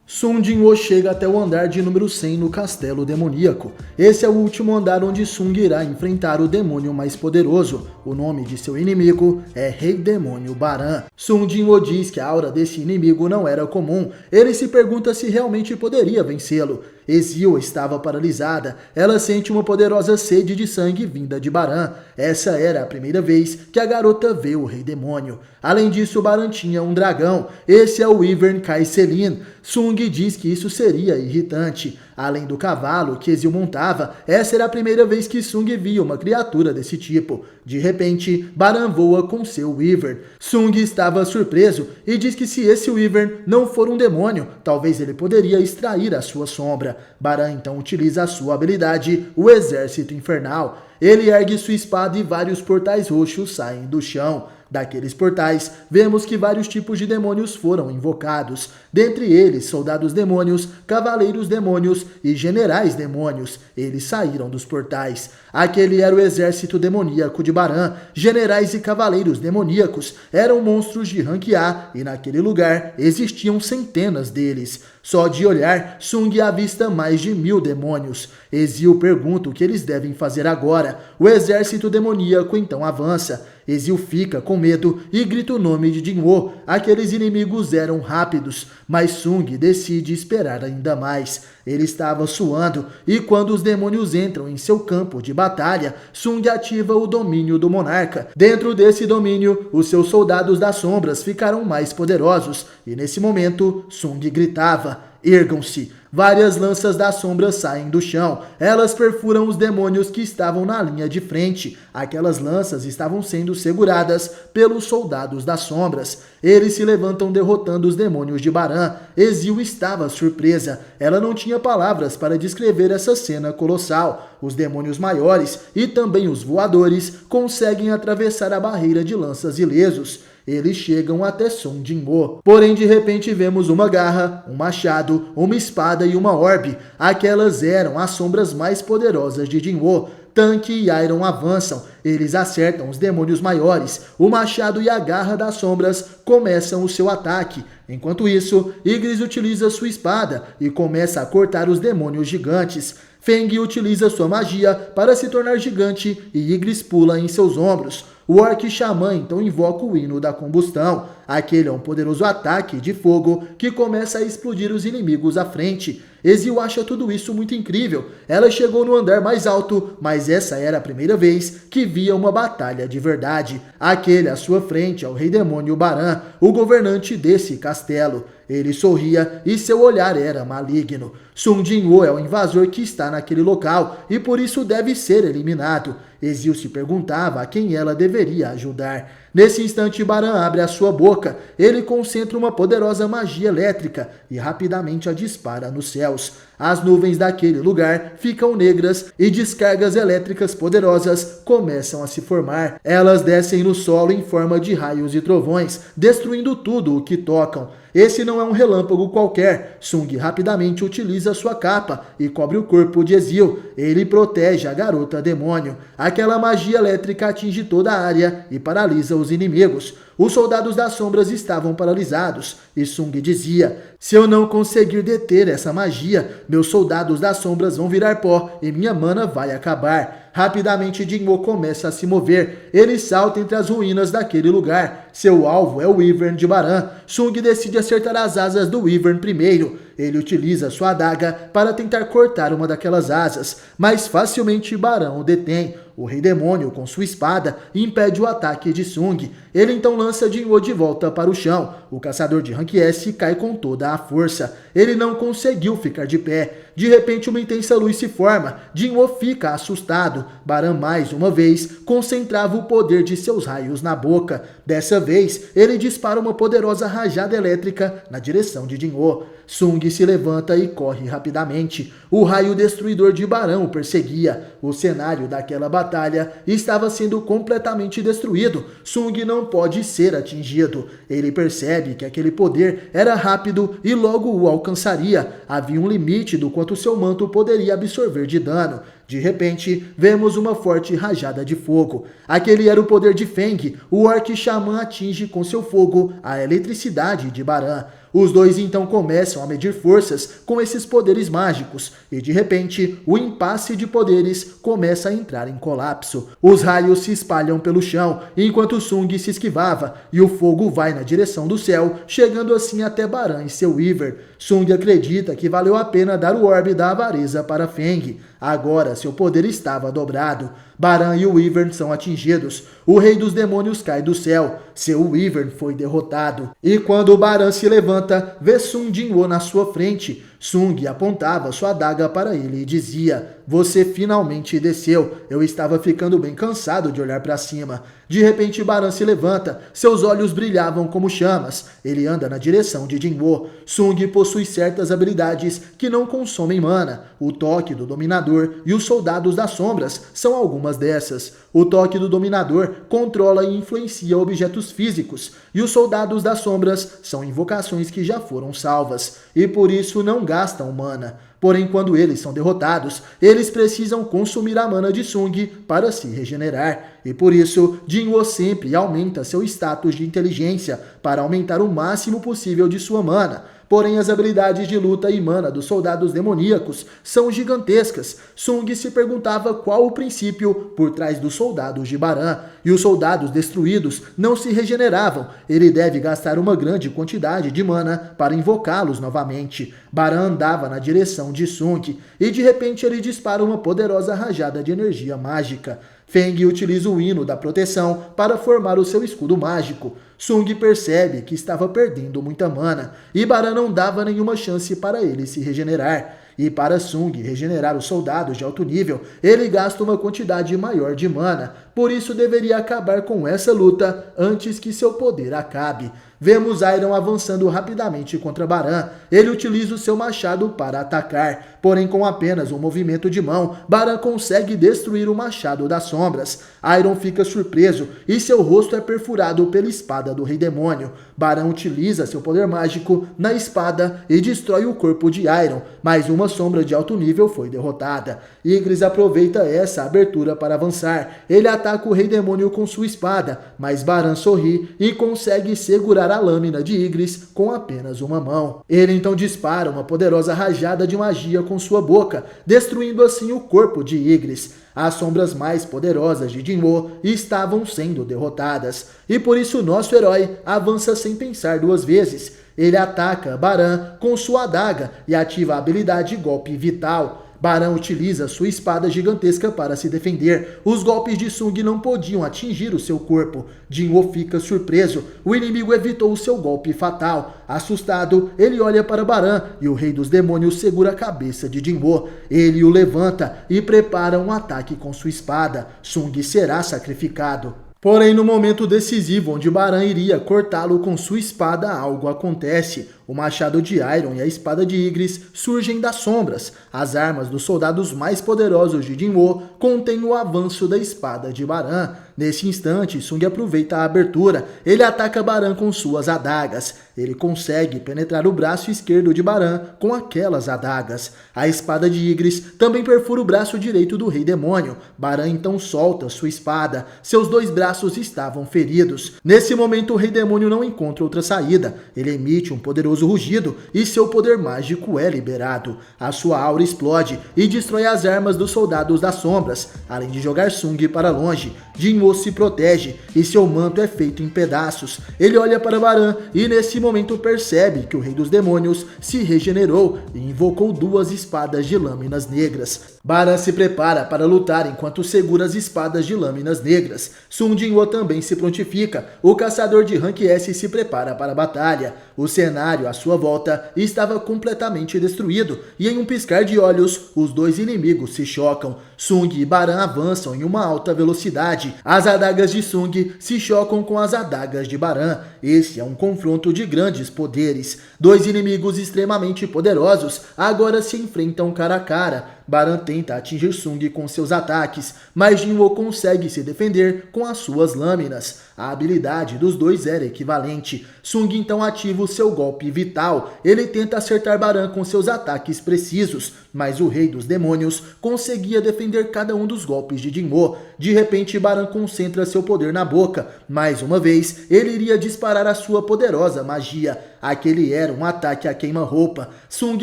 Sun Jinwoo chega até o andar de número 100 no Castelo Demoníaco. Esse é o último andar onde Sung irá enfrentar o demônio mais poderoso. O nome de seu inimigo é Rei Demônio Baran. Sun Jinwoo diz que a aura desse inimigo não era comum. Ele se pergunta se realmente poderia vencê-lo. Ezio estava paralisada. Ela sente uma poderosa sede de sangue vinda de Baran. Essa era a primeira vez que a garota vê o Rei Demônio. Além disso, Baran tinha um dragão. Esse é o Wyvern Kaiselin. Sung diz que isso seria irritante. Além do cavalo que Ezio montava, essa era a primeira vez que Sung via uma criatura desse tipo. De repente, Baran voa com seu Wyvern. Sung estava surpreso e diz que se esse Wyvern não for um demônio, talvez ele poderia extrair a sua sombra. Baran então utiliza a sua habilidade, o Exército Infernal. Ele ergue sua espada e vários portais roxos saem do chão. Daqueles portais, vemos que vários tipos de demônios foram invocados, dentre eles soldados demônios, cavaleiros demônios e generais demônios. Eles saíram dos portais. Aquele era o exército demoníaco de Baran. Generais e cavaleiros demoníacos eram monstros de rank A e naquele lugar existiam centenas deles. Só de olhar, Sung avista mais de 1000 demônios. Ezio pergunta o que eles devem fazer agora. O exército demoníaco então avança. Ezio fica com medo e grita o nome de Jinwoo. Aqueles inimigos eram rápidos, mas Sung decide esperar ainda mais. Ele estava suando e quando os demônios entram em seu campo de batalha, Sung ativa o domínio do monarca. Dentro desse domínio, os seus soldados das sombras ficaram mais poderosos e nesse momento, Sung gritava: "Ergam-se!" Várias lanças das sombras saem do chão. Elas perfuram os demônios que estavam na linha de frente. Aquelas lanças estavam sendo seguradas pelos soldados das sombras. Eles se levantam derrotando os demônios de Baran. Ezio estava surpresa. Ela não tinha palavras para descrever essa cena colossal. Os demônios maiores e também os voadores conseguem atravessar a barreira de lanças ilesos. Eles chegam até Sun Jinwoo. Porém, de repente, vemos uma garra, um machado, uma espada e uma orbe. Aquelas eram as sombras mais poderosas de Jinwoo. Tanque e Iron avançam. Eles acertam os demônios maiores. O machado e a garra das sombras começam o seu ataque. Enquanto isso, Igris utiliza sua espada e começa a cortar os demônios gigantes. Feng utiliza sua magia para se tornar gigante e Igris pula em seus ombros. O Orc Xamã então invoca o hino da combustão. Aquele é um poderoso ataque de fogo que começa a explodir os inimigos à frente. Ezio acha tudo isso muito incrível. Ela chegou no andar mais alto, mas essa era a primeira vez que via uma batalha de verdade. Aquele à sua frente é o Rei Demônio Baran, o governante desse castelo. Ele sorria e seu olhar era maligno. Sun Jinwoo é o invasor que está naquele local e por isso deve ser eliminado. Ezio se perguntava a quem ela deveria ajudar. Nesse instante, Baran abre a sua boca. Ele concentra uma poderosa magia elétrica e rapidamente a dispara nos céus. As nuvens daquele lugar ficam negras e descargas elétricas poderosas começam a se formar. Elas descem no solo em forma de raios e trovões, destruindo tudo o que tocam. Esse não é um relâmpago qualquer. Sung rapidamente utiliza sua capa e cobre o corpo de Ezio. Ele protege a garota demônio. Aquela magia elétrica atinge toda a área e paralisa os inimigos. Os soldados das sombras estavam paralisados e Sung dizia: "Se eu não conseguir deter essa magia, meus soldados das sombras vão virar pó e minha mana vai acabar." Rapidamente Jinwoo começa a se mover. Ele salta entre as ruínas daquele lugar. Seu alvo é o Wyvern de Baran. Sung decide acertar as asas do Wyvern primeiro. Ele utiliza sua adaga para tentar cortar uma daquelas asas, mas facilmente Baran o detém. O Rei Demônio, com sua espada, impede o ataque de Sung. Ele então lança Jinwoo de volta para o chão. O caçador de rank S cai com toda a força. Ele não conseguiu ficar de pé. De repente, uma intensa luz se forma. Jinwoo fica assustado. Baran, mais uma vez, concentrava o poder de seus raios na boca. Dessa vez, ele dispara uma poderosa rajada elétrica na direção de Jinwoo. Sung se levanta e corre rapidamente. O raio destruidor de Baran o perseguia. O cenário daquela batalha estava sendo completamente destruído. Sung não pode ser atingido. Ele percebe que aquele poder era rápido e logo o alcançaria. Havia um limite do quanto seu manto poderia absorver de dano. De repente, vemos uma forte rajada de fogo. Aquele era o poder de Feng. O Orc Xamã atinge com seu fogo a eletricidade de Baran. Os dois então começam a medir forças com esses poderes mágicos e de repente o impasse de poderes começa a entrar em colapso. Os raios se espalham pelo chão enquanto Sung se esquivava e o fogo vai na direção do céu, chegando assim até Baran e seu Weaver. Sung acredita que valeu a pena dar o orbe da avareza para Feng. Agora seu poder estava dobrado. Baran e o Wyvern são atingidos. O rei dos demônios cai do céu. Seu Wyvern foi derrotado. E quando Baran se levanta, vê Sung Jinwoo na sua frente. Sung apontava sua adaga para ele e dizia: "Você finalmente desceu. Eu estava ficando bem cansado de olhar para cima." De repente Baran se levanta. Seus olhos brilhavam como chamas. Ele anda na direção de Jinwoo. Sung possui certas habilidades que não consomem mana. O toque do dominador e os soldados das sombras são algumas dessas. O toque do dominador controla e influencia objetos físicos, e os soldados das sombras são invocações que já foram salvas, e por isso não gastam mana. Porém, quando eles são derrotados, eles precisam consumir a mana de Sung para se regenerar. E por isso, Jinwoo sempre aumenta seu status de inteligência para aumentar o máximo possível de sua mana. Porém, as habilidades de luta e mana dos soldados demoníacos são gigantescas. Sung se perguntava qual o princípio por trás dos soldados de Baran. E os soldados destruídos não se regeneravam. Ele deve gastar uma grande quantidade de mana para invocá-los novamente. Baran andava na direção de Sung e de repente ele dispara uma poderosa rajada de energia mágica. Feng utiliza o hino da proteção para formar o seu escudo mágico. Sung percebe que estava perdendo muita mana e Baran não dava nenhuma chance para ele se regenerar. E para Sung regenerar os soldados de alto nível, ele gasta uma quantidade maior de mana. Por isso deveria acabar com essa luta antes que seu poder acabe. Vemos Iron avançando rapidamente contra Baran. Ele utiliza o seu machado para atacar, porém com apenas um movimento de mão, Baran consegue destruir o machado das sombras. Iron fica surpreso e seu rosto é perfurado pela espada do Rei Demônio. Baran utiliza seu poder mágico na espada e destrói o corpo de Iron, mas uma sombra de alto nível foi derrotada. Ygritte aproveita essa abertura para avançar. Ele ataca o Rei Demônio com sua espada, mas Baran sorri e consegue segurar a lâmina de Ygritte com apenas uma mão. Ele então dispara uma poderosa rajada de magia com sua boca, destruindo assim o corpo de Ygritte. As sombras mais poderosas de Jinwoo estavam sendo derrotadas, e por isso nosso herói avança sem pensar duas vezes. Ele ataca Baran com sua adaga e ativa a habilidade Golpe Vital. Baran utiliza sua espada gigantesca para se defender. Os golpes de Sung não podiam atingir o seu corpo. Jinwoo fica surpreso. O inimigo evitou o seu golpe fatal. Assustado, ele olha para Baran e o Rei dos Demônios segura a cabeça de Jinwoo. Ele o levanta e prepara um ataque com sua espada. Sung será sacrificado. Porém, no momento decisivo onde Baran iria cortá-lo com sua espada, algo acontece. O machado de Iron e a espada de Ygritte surgem das sombras. As armas dos soldados mais poderosos de Jinwoo contêm o avanço da espada de Baran. Nesse instante, Sung aproveita a abertura. Ele ataca Baran com suas adagas. Ele consegue penetrar o braço esquerdo de Baran com aquelas adagas. A espada de Ygritte também perfura o braço direito do Rei Demônio. Baran então solta sua espada. Seus dois braços estavam feridos. Nesse momento, o Rei Demônio não encontra outra saída. Ele emite um poderoso rugido e seu poder mágico é liberado. A sua aura explode e destrói as armas dos soldados das sombras, além de jogar Sung para longe. Jinwoo se protege e seu manto é feito em pedaços. Ele olha para Baran e nesse momento percebe que o Rei dos Demônios se regenerou e invocou duas espadas de lâminas negras. Baran se prepara para lutar enquanto segura as espadas de lâminas negras. Sung Jinwoo também se prontifica. O caçador de Rank S se prepara para a batalha. O cenário à sua volta estava completamente destruído e em um piscar de olhos, os dois inimigos se chocam. Sung e Baran avançam em uma alta velocidade. As adagas de Sung se chocam com as adagas de Baran. Esse é um confronto de grandes poderes. Dois inimigos extremamente poderosos agora se enfrentam cara a cara. Baran tenta atingir Sung com seus ataques, mas Jinwoo consegue se defender com as suas lâminas. A habilidade dos dois era equivalente. Sung então ativa o seu golpe vital. Ele tenta acertar Baran com seus ataques precisos, mas o Rei dos Demônios conseguia defender cada um dos golpes de Jinwoo. De repente, Baran concentra seu poder na boca. Mais uma vez, ele iria disparar a sua poderosa magia. Aquele era um ataque a queima-roupa. Sung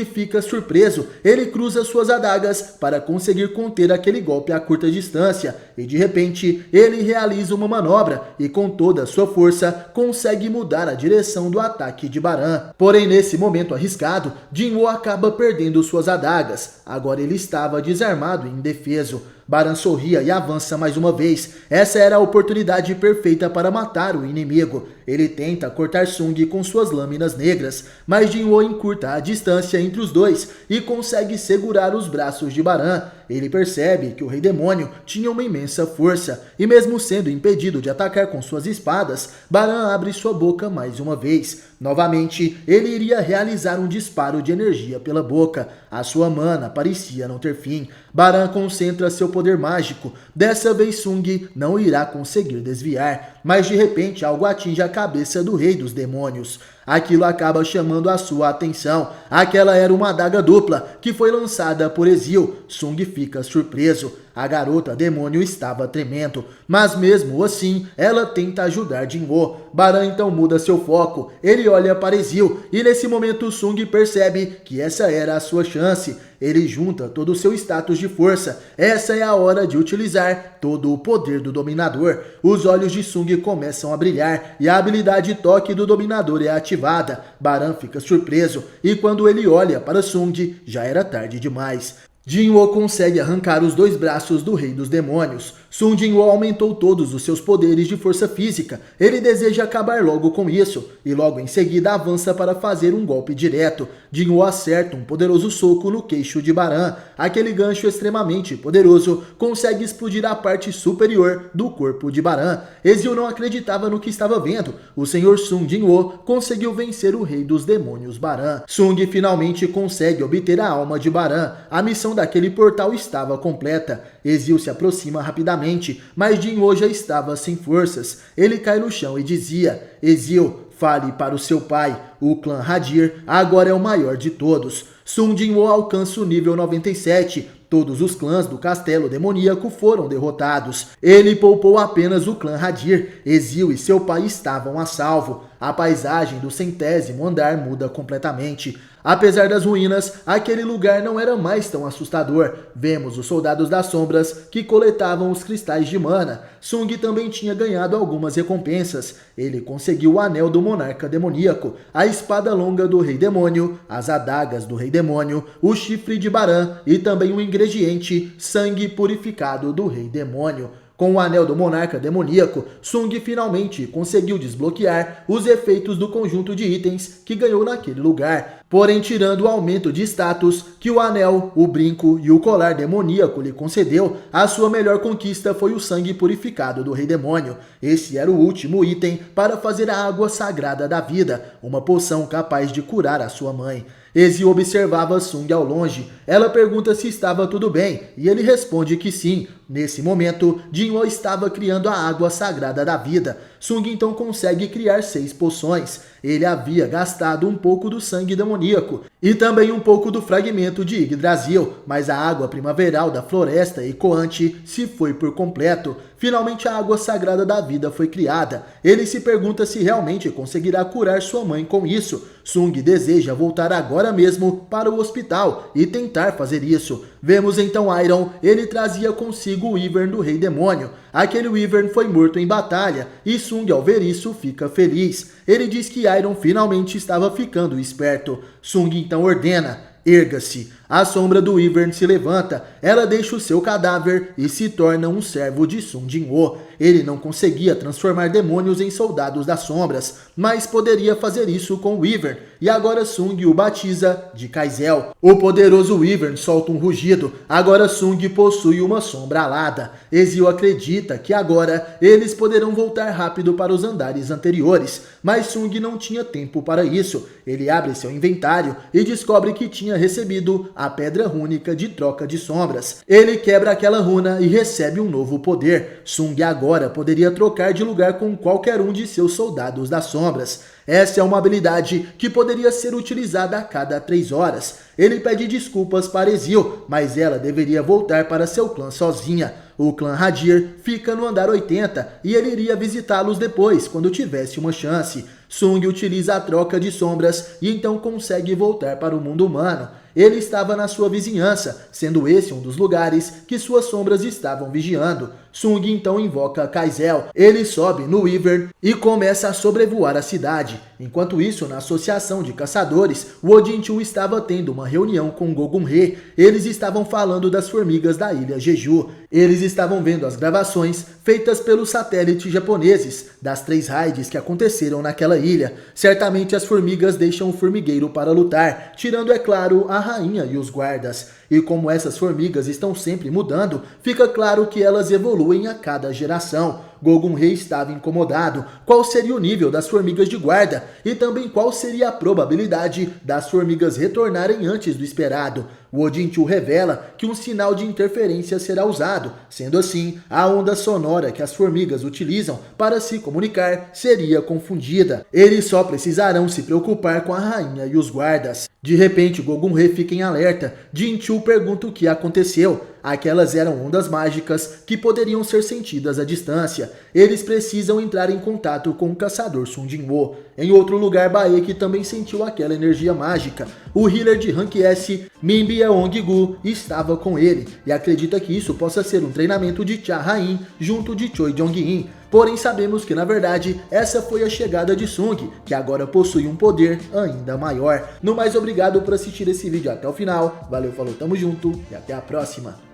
fica surpreso, ele cruza suas adagas para conseguir conter aquele golpe a curta distância e de repente ele realiza uma manobra e com toda a sua força consegue mudar a direção do ataque de Baran. Porém, nesse momento arriscado, Jinwoo acaba perdendo suas adagas. Agora ele estava desarmado e indefeso. Baran sorria e avança mais uma vez. Essa era a oportunidade perfeita para matar o inimigo. Ele tenta cortar Sung com suas lâminas negras, mas Jinwoo encurta a distância entre os dois e consegue segurar os braços de Baran. Ele percebe que o Rei Demônio tinha uma imensa força, e mesmo sendo impedido de atacar com suas espadas, Baran abre sua boca mais uma vez. Novamente, ele iria realizar um disparo de energia pela boca. A sua mana parecia não ter fim. Baran concentra seu poder mágico. Dessa vez Sung não irá conseguir desviar, mas de repente algo atinge a cabeça do Rei dos Demônios. Aquilo acaba chamando a sua atenção. Aquela era uma adaga dupla que foi lançada por Ezio. Sung fica surpreso. A garota demônio estava tremendo, mas mesmo assim ela tenta ajudar Jinwoo. Baran então muda seu foco. Ele olha para Ezio e nesse momento Sung percebe que essa era a sua chance. Ele junta todo o seu status de força. Essa é a hora de utilizar todo o poder do dominador. Os olhos de Sung começam a brilhar e a habilidade toque do dominador é ativada. Baran fica surpreso e quando ele olha para Sung, já era tarde demais. Jinwoo consegue arrancar os dois braços do Rei dos Demônios. Sung Jinwoo aumentou todos os seus poderes de força física. Ele deseja acabar logo com isso, e logo em seguida avança para fazer um golpe direto. Jinwoo acerta um poderoso soco no queixo de Baran. Aquele gancho extremamente poderoso consegue explodir a parte superior do corpo de Baran. Ezio não acreditava no que estava vendo. O senhor Sung Jinwoo conseguiu vencer o Rei dos Demônios Baran. Sung finalmente consegue obter a alma de Baran. A missão daquele portal estava completa. Ezio se aproxima rapidamente, mas Jinwoo já estava sem forças. Ele cai no chão e dizia: Ezio, fale para o seu pai, o clã Hadir agora é o maior de todos. Sung Jinwoo alcança o nível 97. Todos os clãs do Castelo Demoníaco foram derrotados. Ele poupou apenas o clã Hadir. Ezio e seu pai estavam a salvo. A paisagem do 100º andar muda completamente. Apesar das ruínas, aquele lugar não era mais tão assustador. Vemos os soldados das sombras que coletavam os cristais de mana. Sung também tinha ganhado algumas recompensas. Ele conseguiu o anel do monarca demoníaco, a espada longa do Rei Demônio, as adagas do Rei Demônio, o chifre de Baran e também o ingrediente sangue purificado do Rei Demônio. Com o anel do monarca demoníaco, Sung finalmente conseguiu desbloquear os efeitos do conjunto de itens que ganhou naquele lugar. Porém, tirando o aumento de status que o anel, o brinco e o colar demoníaco lhe concedeu, a sua melhor conquista foi o sangue purificado do Rei Demônio. Esse era o último item para fazer a água sagrada da vida, uma poção capaz de curar a sua mãe. Ezio observava Sung ao longe. Ela pergunta se estava tudo bem e ele responde que sim. Nesse momento, Jinwoo estava criando a água sagrada da vida. Sung então consegue criar 6 poções. Ele havia gastado um pouco do sangue demoníaco e também um pouco do fragmento de Yggdrasil, mas a água primaveral da floresta ecoante se foi por completo. Finalmente a água sagrada da vida foi criada. Ele se pergunta se realmente conseguirá curar sua mãe com isso. Sung deseja voltar agora mesmo para o hospital e tentar fazer isso. Vemos então Iron, ele trazia consigo o Wyvern do Rei Demônio. Aquele Wyvern foi morto em batalha e Sung ao ver isso fica feliz. Ele diz que Iron finalmente estava ficando esperto. Sung então ordena: erga-se. A sombra do Wyvern se levanta, ela deixa o seu cadáver e se torna um servo de Sung Jinwoo. Ele não conseguia transformar demônios em soldados das sombras, mas poderia fazer isso com o Wyvern, e agora Sung o batiza de Kaizel. O poderoso Wyvern solta um rugido, agora Sung possui uma sombra alada. Ezio acredita que agora eles poderão voltar rápido para os andares anteriores, mas Sung não tinha tempo para isso. Ele abre seu inventário e descobre que tinha recebido a pedra rúnica de troca de sombras. Ele quebra aquela runa e recebe um novo poder. Sung agora poderia trocar de lugar com qualquer um de seus soldados das sombras. Essa é uma habilidade que poderia ser utilizada a cada 3 horas. Ele pede desculpas para Ezio, mas ela deveria voltar para seu clã sozinha. O clã Hadir fica no andar 80 e ele iria visitá-los depois, quando tivesse uma chance. Sung utiliza a troca de sombras e então consegue voltar para o mundo humano. Ele estava na sua vizinhança, sendo esse um dos lugares que suas sombras estavam vigiando. Sung então invoca Kaizel, ele sobe no Wyvern e começa a sobrevoar a cidade. Enquanto isso, na associação de caçadores, o Odin-Chu estava tendo uma reunião com Gogum-He. Eles estavam falando das formigas da ilha Jeju. Eles estavam vendo as gravações feitas pelos satélites japoneses das 3 raids que aconteceram naquela ilha. Certamente as formigas deixam o formigueiro para lutar, tirando, é claro, a rainha e os guardas. E como essas formigas estão sempre mudando, fica claro que elas evoluem a cada geração. Gogum-He estava incomodado. Qual seria o nível das formigas de guarda? E também qual seria a probabilidade das formigas retornarem antes do esperado? O Odin-Chu revela que um sinal de interferência será usado. Sendo assim, a onda sonora que as formigas utilizam para se comunicar seria confundida. Eles só precisarão se preocupar com a rainha e os guardas. De repente, Gogum-He fica em alerta. Jin-Chu pergunta o que aconteceu. Aquelas eram ondas mágicas que poderiam ser sentidas à distância. Eles precisam entrar em contato com o caçador Sung Jin-Woo. Em outro lugar, Baek também sentiu aquela energia mágica. O healer de Rank S, Min Byeong-gu, estava com ele e acredita que isso possa ser um treinamento de Cha Ha-in junto de Choi Jong-in. Porém, sabemos que na verdade essa foi a chegada de Sung, que agora possui um poder ainda maior. No mais, obrigado por assistir esse vídeo até o final. Valeu, falou, tamo junto e até a próxima.